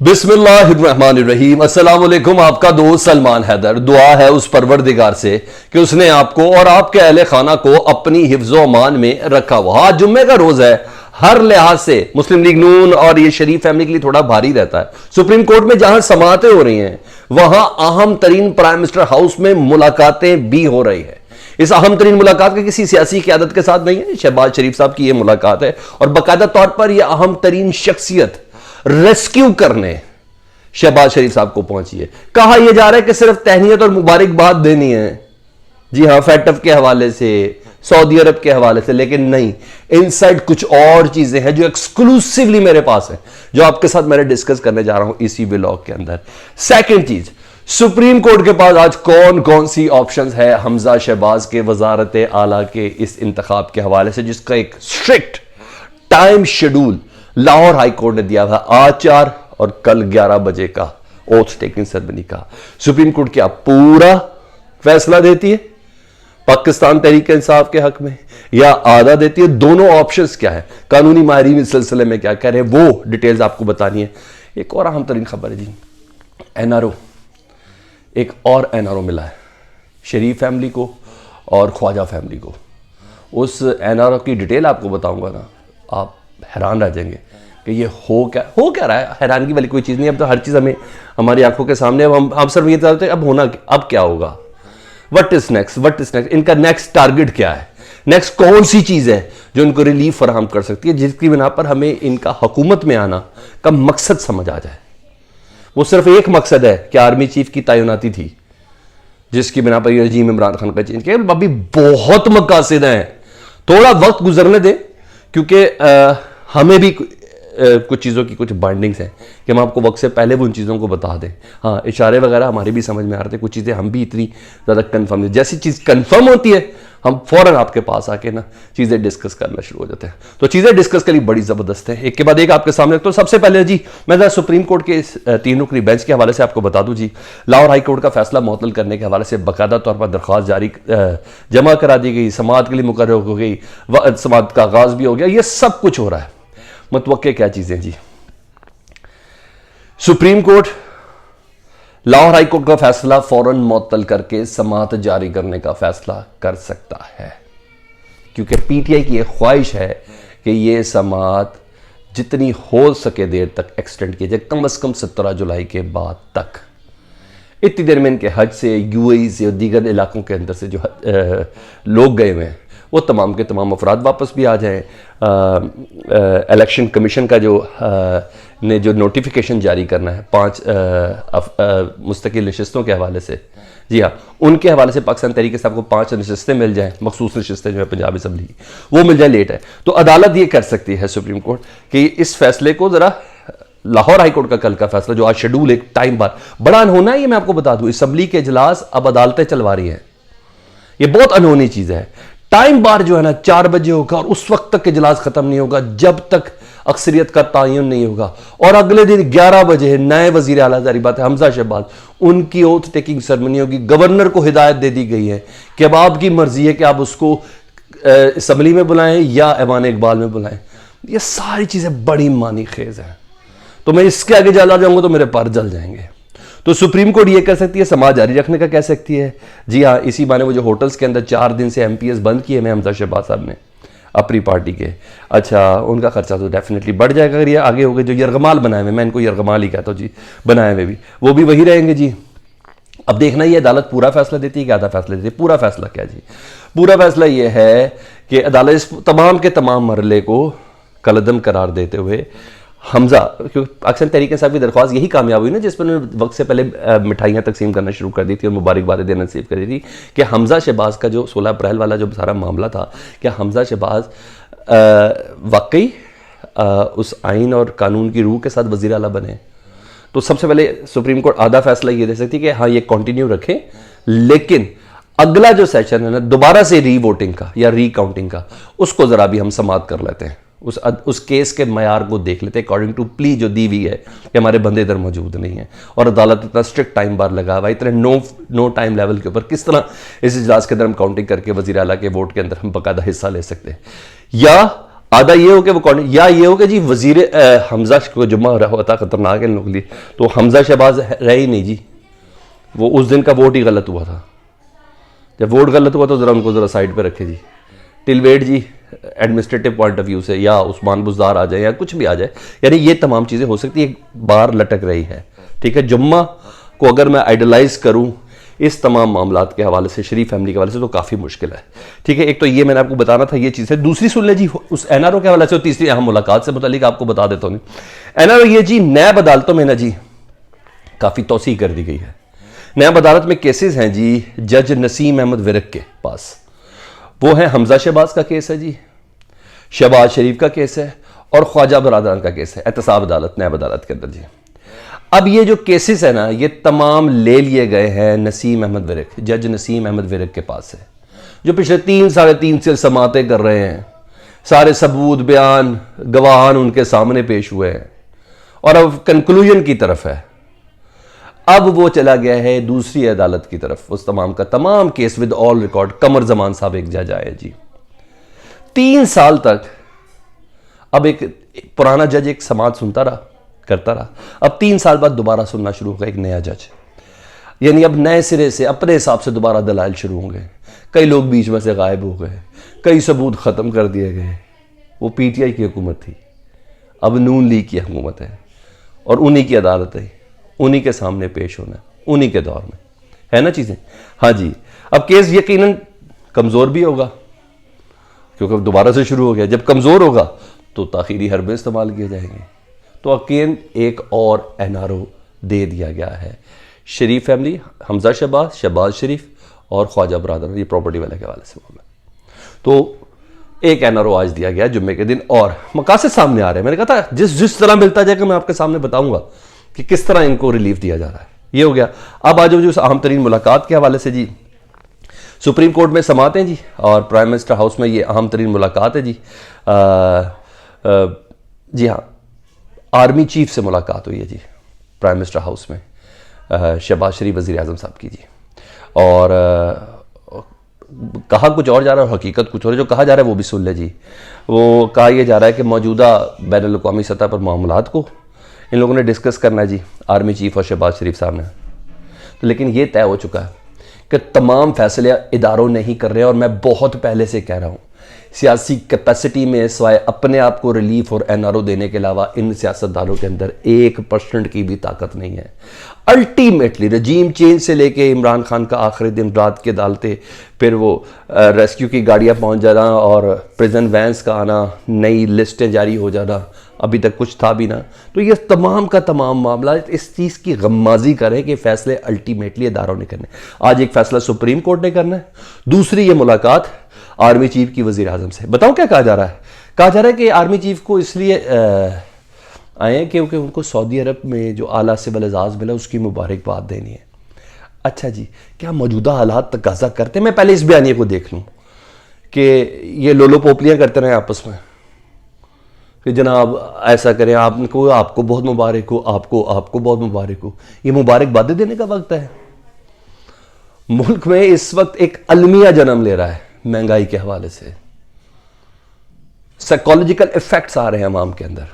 बिस्मिल्लाहिर्रहमानिर्रहीम। अस्सलाम वालेकुम। आपका दोस्त सलमान हैदर। दुआ है उस परवरदिगार से कि उसने आपको और आपके अहले खाना को अपनी हिफ्ज़ो अमान में रखा हुआ। आज जुम्मे का रोज है, हर लिहाज से मुस्लिम लीग नून और ये शरीफ फैमिली के लिए थोड़ा भारी रहता है। सुप्रीम कोर्ट में जहां समातें हो रही हैं वहां अहम तरीन प्राइम मिनिस्टर हाउस में मुलाकातें भी हो रही है। इस अहम तरीन मुलाकात की किसी सियासी क़यादत के साथ नहीं है, शहबाज शरीफ साहब की यह मुलाकात है और बाकायदा तौर पर यह अहम तरीन शख्सियत रेस्क्यू करने शहबाज शरीफ साहब को पहुंची है। कहा यह जा रहा है कि सिर्फ तहनीत और मुबारकबाद देनी है, जी हां, फैटफ के हवाले से, सऊदी अरब के हवाले से, लेकिन नहीं, इनसाइड कुछ और चीजें हैं जो एक्सक्लूसिवली मेरे पास है, जो आपके साथ मैं डिस्कस करने जा रहा हूं इसी व्लॉग के अंदर। सेकंड चीज, सुप्रीम कोर्ट के पास आज कौन कौन सी ऑप्शंस है हमजा शहबाज के वजारत आला के इस इंतखाब के हवाले से, जिसका एक strict time schedule Lahore high court ने दिया हुआ। आज 4 और कल 11 बजे का ओथ टेकिंग सेरेमनी का सुप्रीम कोर्ट क्या पूरा फैसला देती है पाकिस्तान तहरीक इंसाफ के हक में या आधा देती है? दोनों ऑप्शंस क्या है, कानूनी माहिरीन इस सिलसिले में क्या कह रहे हैं, वो डिटेल्स आपको बतानी है। एक और अहम तरीन खबर है जी, एनआरओ, एक और एनआरओ मिला है शरीफ फैमिली को और ख्वाजा फैमिली को। उस एनआरओ की डिटेल आपको बताऊंगा ना, आप हैरान रह जाएंगे कि ये हो क्या रहा है। हैरानगी वाली कोई चीज़ नहीं, अब तो हर चीज़ हमें हमारी आंखों के सामने, अब हम सिर्फ ये चाहते हैं अब क्या होगा, व्हाट इज नेक्स्ट, इनका नेक्स्ट टारगेट क्या है, नेक्स्ट कौन सी चीज़ है जो इनको रिलीफ फराहम कर सकती है, जिसकी बिना पर हमें इनका हुकूमत में आना का मकसद समझ आ जाए। वो सिर्फ एक मकसद है कि आर्मी चीफ की तैनाती थी, जिसकी बिना पर ये रजीम इमरान खान का चेंज किया। अभी बहुत मकासद हैं, थोड़ा वक्त गुजरने दें, क्योंकि हमें भी कुछ चीज़ों की कुछ बाइंडिंग्स हैं कि हम आपको वक्त से पहले वो उन चीज़ों को बता दें। हाँ, इशारे वगैरह हमारी भी समझ में आ रहे थे, कुछ चीज़ें हम भी इतनी ज़्यादा कंफर्म नहीं, जैसी चीज़ कंफर्म होती है हम फौरन आपके पास आके ना चीज़ें डिस्कस करना शुरू हो जाते हैं। तो चीज़ें डिस्कस करी बड़ी ज़बरदस्त है, एक के बाद एक आपके सामने। तो सबसे पहले जी मैं ज़रा सुप्रीम कोर्ट के इस 3 रुकनी बेंच के हवाले से आपको बता दूँ जी, लाहौर हाई कोर्ट का फैसला मुअत्तल करने के हवाले से बाकायदा तौर पर दरख्वास्त जारी जमा करा दी गई, समाअत के लिए मुकर्रर हो गई, समाअत का आगाज़ भी हो गया, ये सब कुछ हो रहा है। मतवक्के क्या चीज़ें जी, supreme court Lahore high court का फैसला फौरन मुअत्तल करके समाअत जारी करने का फैसला कर सकता है, क्योंकि पीटीआई की एक ख्वाहिश है कि यह समाअत जितनी हो सके देर तक एक्सटेंड की जाए, कम से कम 17 जुलाई के बाद तक। इतनी देर में इनके हज से, यूएई से और दीगर इलाकों के अंदर से जो लोग गए हुए हैं वो तमाम के तमाम अफराद वापस भी आ जाएं। इलेक्शन कमीशन का ने जो नोटिफिकेशन जारी करना है 5 मुस्तकिल नशिस्तों के हवाले से, जी हाँ, उनके हवाले से पाकिस्तान तहरीक साहब को 5 नशिस्तें मिल जाएं, मखसूस नशिस्तें जो है पंजाब असम्बली की, वो मिल जाए, लेट है तो अदालत ये कर सकती है सुप्रीम कोर्ट कि इस फैसले को ज़रा लाहौर हाई कोर्ट का कल का फैसला जो आज शेड्यूल एक टाइम बार बड़ा अनहोना है, ये मैं आपको बता दूं, असम्बली के इजलास अब अदालतें चलवा रही हैं, ये बहुत अनहोनी चीज़ है। टाइम बार जो है ना 4 बजे होगा और उस वक्त तक इजलास खत्म नहीं होगा जब तक अक्सरियत का तायन नहीं होगा, और अगले दिन 11 बजे नए वजीर आला, जारी बात है हमजा शहबाज, उनकी ओथ टेकिंग सेरेमनी होगी। गवर्नर को हिदायत दे दी गई है कि अब आपकी मर्जी है कि आप उसको असम्बली में बुलाएं या ऐवान इकबाल में बुलाएं। ये सारी चीजें बड़ी मानी खेज हैं, तो मैं इसके आगे चला जाऊंगा तो मेरे पर जल जाएंगे। तो सुप्रीम कोर्ट ये कर सकती है, समाज जारी रखने का कह सकती है, जी हाँ। इसी माने वो जो होटल्स के अंदर 4 दिन से एमपीएस बंद किए हैं हमजा शहबाज साहब ने अपनी पार्टी के, अच्छा उनका खर्चा तो डेफिनेटली बढ़ जाएगा अगर ये आगे हो गए। जो यरगमाल बनाए हुए, मैं इनको यरगमाल ही कहता हूँ जी, बनाए हुए भी, वो भी वही रहेंगे जी। अब देखना ये अदालत पूरा फैसला देती है कि आधा फैसला देती है। पूरा फैसला क्या जी, पूरा फैसला ये है कि अदालत इस तमाम के तमाम मरले को कलअदम करार देते हुए हमजा, क्योंकि पाकिस्तान तहरीक साहब की दरख्वास्त यही कामयाब हुई ना, जिस पर उन्होंने वक्त से पहले मिठाइयाँ तकसीम करना शुरू कर दी थी और मुबारकबादें देना नसीब कर दी थी कि हमजा शहबाज का जो 16 अप्रैल वाला जो सारा मामला था, कि हमजा शहबाज वाकई उस आइन और कानून की रूह के साथ वज़ीर आला बने। तो सबसे पहले सुप्रीम कोर्ट आधा फैसला ये दे सकती है कि हाँ ये कंटिन्यू रखें, लेकिन अगला जो सेशन है ना दोबारा से री वोटिंग का या री काउंटिंग का, उसको ज़रा भी हम समाप्त कर लेते हैं, उस केस के मयार को देख लेते हैं अकॉर्डिंग टू प्ली जो दी हुई है कि हमारे बंदे इधर मौजूद नहीं है, और अदालत इतना स्ट्रिक्ट टाइम बार लगा हुआ, इतने नो टाइम लेवल के ऊपर किस तरह इस इजलास के अंदर हम काउंटिंग करके वज़ीर आला के वोट के अंदर हम बाकायदा हिस्सा ले सकते हैं। या आधा ये हो कि वो कौन, या ये हो कि जी वजीर हमजा को जुम्मा हुआ था खतरनाक है इन लोगों के लिए, तो हमजा शहबाज रहे ही नहीं जी, वो उस दिन का वोट ही गलत हुआ था। जब वोट गलत हुआ तो ज़रा उनको ज़रा साइड पे रखे जी, टिलवेट जी एडमिनिस्ट्रेटिव पॉइंट ऑफ व्यू से, या उस्मान बुज़दार आ जाए या कुछ भी आ जाए, यानी ये तमाम चीज़ें हो सकती है, एक बार लटक रही है। ठीक है, जुम्मा को अगर मैं आइडलाइज करूँ इस तमाम मामलात के हवाले से, शरीफ फैमिली के हवाले से, तो काफ़ी मुश्किल है। ठीक है, एक तो ये मैंने आपको बताना था, ये चीज़ है। दूसरी सुन ले जी उस एनआरओ के हवाले से, और तीसरी अहम मुलाकात से मुतालिक आपको बता देता हूँ। एनआरओ ये जी नैब अदालतों में ना जी काफ़ी तोसी कर दी गई है। नैब अदालत में केसेस हैं जी जज नसीम अहमद विरक के पास, वो है हमजा शहबाज का केस है जी, शहबाज शरीफ का केस है, और ख्वाजा बरादरान का केस है एहतसाब अदालत, नैब अदालत के अंदर जी। अब ये जो केसेस है ना, ये तमाम ले लिए गए हैं नसीम अहमद विरक, जज नसीम अहमद विरक के पास है, जो पिछले 3-3.5 से समातें कर रहे हैं, सारे सबूत बयान गवाहान उनके सामने पेश हुए हैं, और अब कंक्लूजन की तरफ है। अब वो चला गया है दूसरी अदालत की तरफ, उस तमाम का तमाम केस विद ऑल रिकॉर्ड, कमर जमान साहब एक जज आए जी। 3 साल तक अब एक पुराना जज एक समात सुनता रहा, करता रहा, अब 3 साल बाद दोबारा सुनना शुरू होगा एक नया जज, यानी अब नए सिरे से अपने हिसाब से दोबारा दलाइल शुरू होंगे। कई लोग बीच में से गायब हो गए, कई सबूत खत्म कर दिए गए। वो पीटीआई की हुकूमत थी, अब नून लीग की हुकूमत है, और उन्हीं की अदालत है, उन्हीं के सामने पेश होना, उन्हीं के दौर में है ना चीज़ें। हाँ जी, अब केस यकीनन कमज़ोर भी होगा, क्योंकि दोबारा से शुरू हो गया। जब कमज़ोर होगा तो ताखीरी हरबे इस्तेमाल किए जाएंगे। तो अकेन एक और एनआरओ दे दिया गया है शरीफ फैमिली, हमजा शहबाज, शहबाज शरीफ और ख्वाजा बरादर, ये प्रॉपर्टी वाले के हवाले से मामला। तो एक एनआरओ आज दिया गया जुम्मे के दिन, और मकासद सामने आ रहे हैं। मैंने कहा था जिस तरह मिलता जाएगा मैं आपके सामने बताऊंगा कि किस तरह इनको रिलीफ दिया जा रहा है। ये हो गया। अब आज जो अहम तरीन मुलाकात के हवाले से जी, सुप्रीम कोर्ट में समात हैं जी, और प्राइम मिनिस्टर हाउस में ये अहम तरीन मुलाकात है जी। जी हाँ, आर्मी चीफ से मुलाकात हुई है जी प्राइम मिनिस्टर हाउस में, शहबाज शरीफ वज़ीर आज़म साहब की जी। और कहा कुछ और जा रहा है, हकीकत कुछ और है। जो कहा जा रहा है वो भी सुन ले जी। वो कहा यह जा रहा है कि मौजूदा बैनुल अक़वामी सतह पर मामलात को इन लोगों ने डिस्कस करना है जी, आर्मी चीफ और शहबाज शरीफ साहब ने। तो लेकिन ये तय हो चुका है कि तमाम फैसले इदारों ने ही कर रहे हैं, और मैं बहुत पहले से कह रहा हूँ सियासी कैपेसिटी में सिवाय अपने आप को रिलीफ और एनआरओ देने के अलावा इन सियासतदानों के अंदर 1% की भी ताकत नहीं है। अल्टीमेटली रजीम चेंज से लेके इमरान खान का आखिरी दिन रात के अदालतें, फिर वो रेस्क्यू की गाड़ियां पहुंच जाना और प्रिजन वैन्स का आना, नई लिस्टें जारी हो जाना, अभी तक कुछ था भी ना। तो ये तमाम का तमाम मामला इस चीज़ की गम्माजी करे कि फैसले अल्टीमेटली इदारों ने करने। आज एक फैसला सुप्रीम कोर्ट ने करना है, दूसरी ये मुलाकात आर्मी चीफ की वज़ीर आज़म से। बताऊं क्या कहा जा रहा है? कहा जा रहा है कि आर्मी चीफ को इसलिए आए हैं क्योंकि उनको सऊदी अरब में जो आला सिविल एजाज़ मिला उसकी मुबारकबाद देनी है। अच्छा जी, क्या मौजूदा हालात तकाजा करते हैं? मैं पहले इस बयानिए को देख लूँ कि ये लोलो पोपलियाँ करते रहे आपस में कि जनाब ऐसा करें, आपको बहुत मुबारक हो, आपको बहुत मुबारक हो। ये मुबारकबादें देने का वक्त है। मुल्क में इस वक्त एक अलमिया जन्म ले रहा है महंगाई के हवाले से, साइकोलॉजिकल इफेक्ट्स आ रहे हैं आवाम के अंदर।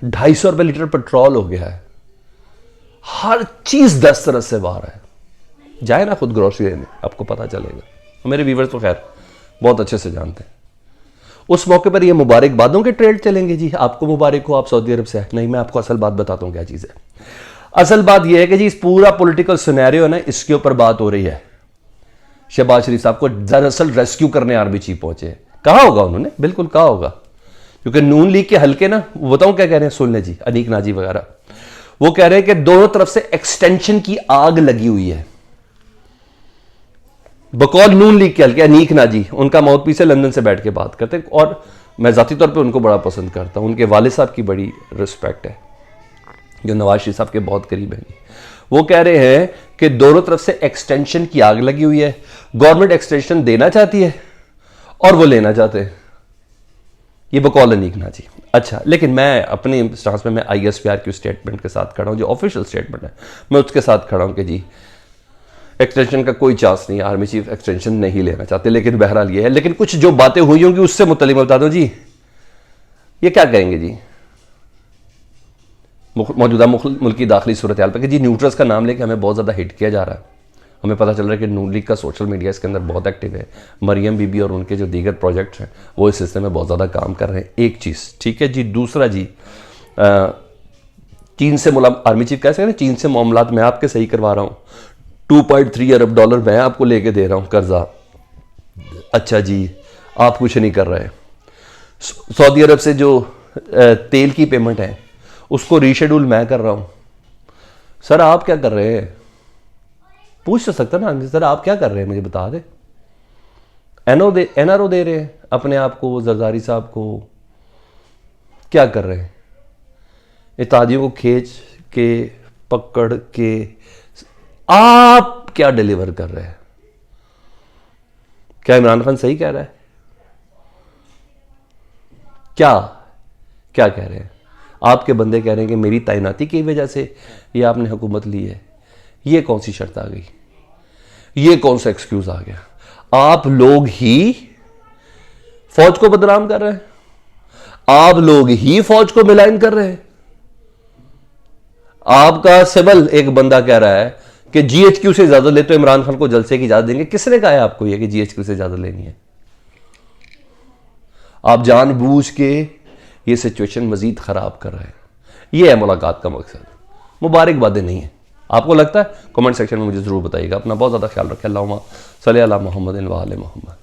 250 रुपए लीटर पेट्रोल हो गया है, हर चीज 10 तरह से बाहर है। जाए ना खुद ग्रोसरी लेने, आपको पता चलेगा। मेरे व्यूअर्स तो खैर बहुत अच्छे से जानते हैं। उस मौके पर ये मुबारकबादों के ट्रेड चलेंगे जी, आपको मुबारक हो, आप सऊदी अरब से। नहीं, मैं आपको असल बात बताता हूं क्या चीज है। असल बात यह है कि जी इस पूरा पॉलिटिकल सिनेरियो है ना, इसके ऊपर बात हो रही है। शहबाज शरीफ साहब को दरअसल रेस्क्यू करने आर्मी चीफ पहुंचे। कहा होगा उन्होंने, बिल्कुल कहा होगा, क्योंकि नून लीग के हल्के ना, बताऊं क्या कह रहे हैं, सुन ले जी, अनीक नाजी वगैरह। वो कह रहे हैं कि दोनों तरफ से एक्सटेंशन की आग लगी हुई है। बकौल नून लीग के हल्के अनीक नाजी, उनका माउथपीस से लंदन से बैठ के बात करते हैं, और मैं जाती तौर पे उनको बड़ा पसंद करता हूं। उनके वालिद साहब की बड़ी रिस्पेक्ट है, जो नवाज शरीफ साहब के बहुत करीब हैं। वो कह रहे हैं कि दोनों तरफ से एक्सटेंशन की आग लगी हुई है। गवर्नमेंट एक्सटेंशन देना चाहती है और वो लेना चाहते हैं। ये बकौल अनीक नाजी। अच्छा, लेकिन मैं अपनी स्टांस में, मैं ISPR की स्टेटमेंट के साथ खड़ा हूं, जो ऑफिशियल स्टेटमेंट है, मैं उसके साथ खड़ा हूं कि जी एक्सटेंशन का कोई चांस नहीं है, आर्मी चीफ एक्सटेंशन नहीं लेना चाहते, लेकिन बहरहाल ये है। लेकिन कुछ जो बातें हुई होंगी उससे मुतल्लिक बता दो जी, ये क्या कहेंगे जी मौजूदा मुल्क की दाखिली सूरत हाल पर कि जी न्यूट्रस का नाम लेके हमें बहुत ज़्यादा हिट किया जा रहा है। हमें पता चल रहा है कि नून लीग का सोशल मीडिया इसके अंदर बहुत एक्टिव है। मरियम बीबी और उनके जो दीगर प्रोजेक्ट्स हैं वो इस सिलसिले में बहुत ज़्यादा काम कर रहे हैं। एक चीज़ ठीक है जी। दूसरा जी, चीन से आर्मी चीफ कह सकते हैं चीन से मामलात मैं आपके सही करवा रहा हूँ, 2.3 अरब डॉलर मैं आपको लेके दे रहा हूँ कर्जा। अच्छा जी, आप कुछ नहीं कर रहे। सऊदी अरब से जो तेल की पेमेंट है उसको रीशेड्यूल मैं कर रहा हूं। सर आप क्या कर रहे हैं? पूछ तो सकता ना सर आप क्या कर रहे हैं, मुझे बता दे। एनआरओ दे रहे हैं अपने आप को, जरदारी साहब को। क्या कर रहे हैं? इत्तेहादियों को खींच के पकड़ के आप क्या डिलीवर कर रहे हैं? क्या इमरान खान सही कह रहा है? क्या क्या कह रहे हैं? आपके बंदे कह रहे हैं कि मेरी तैनाती की वजह से ये आपने हुकूमत ली है। ये कौन सी शर्त आ गई? ये कौन सा एक्सक्यूज आ गया? आप लोग ही फौज को बदनाम कर रहे हैं, आप लोग ही फौज को मिलाइन कर रहे हैं। आपका सिविल एक बंदा कह रहा है कि जीएचक्यू से इजाजत ले तो इमरान खान को जलसे की इजाजत देंगे। किसने कहा है आपको यह कि जीएचक्यू से इजाजत लेनी है? आप जानबूझ के ये सिचुएशन मजीद खराब कर रहे हैं। ये है मुलाकात का मकसद, मुबारकबादें नहीं है। आपको लगता है? कमेंट सेक्शन में मुझे जरूर बताइएगा। अपना बहुत ज़्यादा ख्याल रखें। अल्लाहुम्मा सल्ली अला मुहम्मद व आले मुहम्मद।